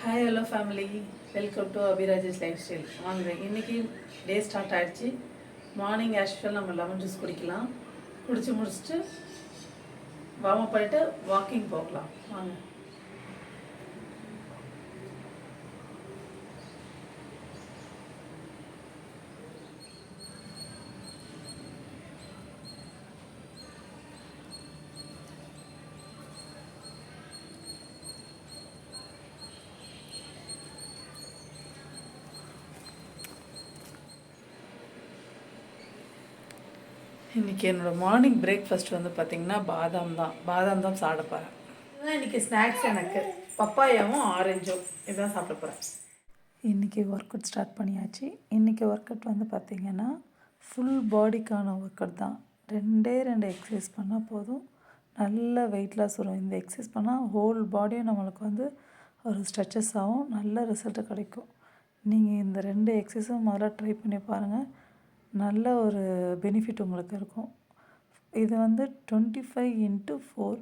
Hi hello family, welcome to Abhiraj's life style. வாங்க, இன்றைக்கி day start ஆகிடுச்சு. மார்னிங் ஆக்சுவல் நம்ம லெமன் ஜூஸ் குடிக்கலாம். குடிச்சு முடிச்சுட்டு வார்ம் அப் பண்ணிட்டு வாக்கிங் போகலாம். வாங்க. இன்றைக்கி என்னோடய மார்னிங் பிரேக்ஃபாஸ்ட் வந்து பார்த்திங்கன்னா பாதாம் தான் சாப்பிட போகிறேன். இதுதான் இன்றைக்கி ஸ்நாக்ஸ். எனக்கு பப்பாயாவும் ஆரஞ்சும் இதுதான் சாப்பிட போகிறேன். இன்றைக்கி ஒர்க் அவுட் ஸ்டார்ட் பண்ணியாச்சு. இன்றைக்கி ஒர்க் அவுட் வந்து பார்த்திங்கன்னா ஃபுல் பாடிக்கான ஒர்க் அவுட் தான். ரெண்டு எக்ஸசைஸ் பண்ணால் போதும், நல்ல வெயிட் லாஸ் வரும். இந்த எக்ஸசைஸ் பண்ணால் ஹோல் பாடியும் நம்மளுக்கு வந்து ஒரு ஸ்ட்ரெச்சஸ் ஆகும், நல்ல ரிசல்ட்டு கிடைக்கும். நீங்கள் இந்த 2 எக்ஸசைஸும் முதல்ல ட்ரை பண்ணி பாருங்கள். நல்ல ஒரு பெனிஃபிட் உங்களுக்கு இருக்கும். இது வந்து 25x4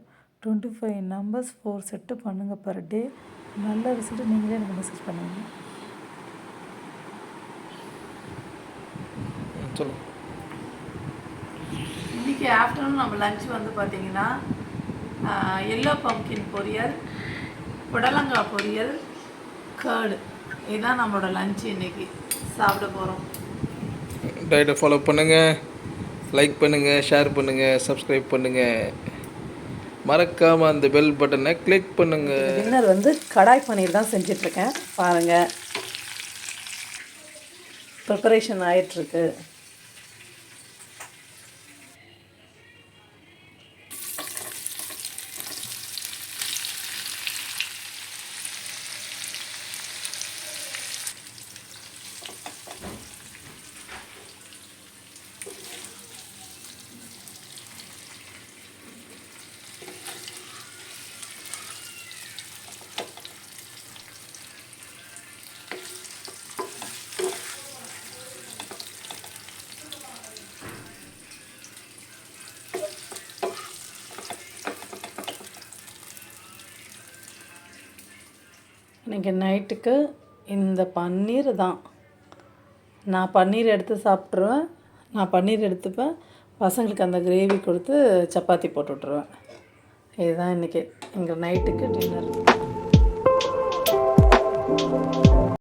25 நம்பர்ஸ் 4 செட்டு பண்ணுங்கள் பர் டே. நல்ல ரிசல்ட்டு நீங்களே எனக்கு மெசேஜ் பண்ணுவீங்க. இன்றைக்கி ஆஃப்டர்நூன் நம்ம லஞ்ச் வந்து பார்த்திங்கன்னா எல்லோ பம்கின் பொரியல், புடலங்காய் பொரியல், கர்டு, இதுதான் நம்மளோட லஞ்சு இன்றைக்கி சாப்பிட போகிறோம். டயட்டை ஃபாலோ பண்ணுங்கள், லைக் பண்ணுங்கள், ஷேர் பண்ணுங்கள், சப்ஸ்கிரைப் பண்ணுங்கள், மறக்காமல் அந்த பெல் பட்டனை கிளிக் பண்ணுங்கள். டின்னர் வந்து கடாய் பன்னீர் தான் செஞ்சிட்ருக்கேன். பாருங்கள், ப்ரிப்பரேஷன் ஆகிட்டுருக்கு. இன்றைக்கி நைட்டுக்கு இந்த பன்னீர் தான். நான் பன்னீர் எடுத்து சாப்பிட்ருவேன். நான் பன்னீர் எடுத்துப்பேன், பசங்களுக்கு அந்த கிரேவி கொடுத்து சப்பாத்தி போட்டு விட்ருவேன். இதுதான் இன்றைக்கி எங்கள் நைட்டுக்கு டின்னர்.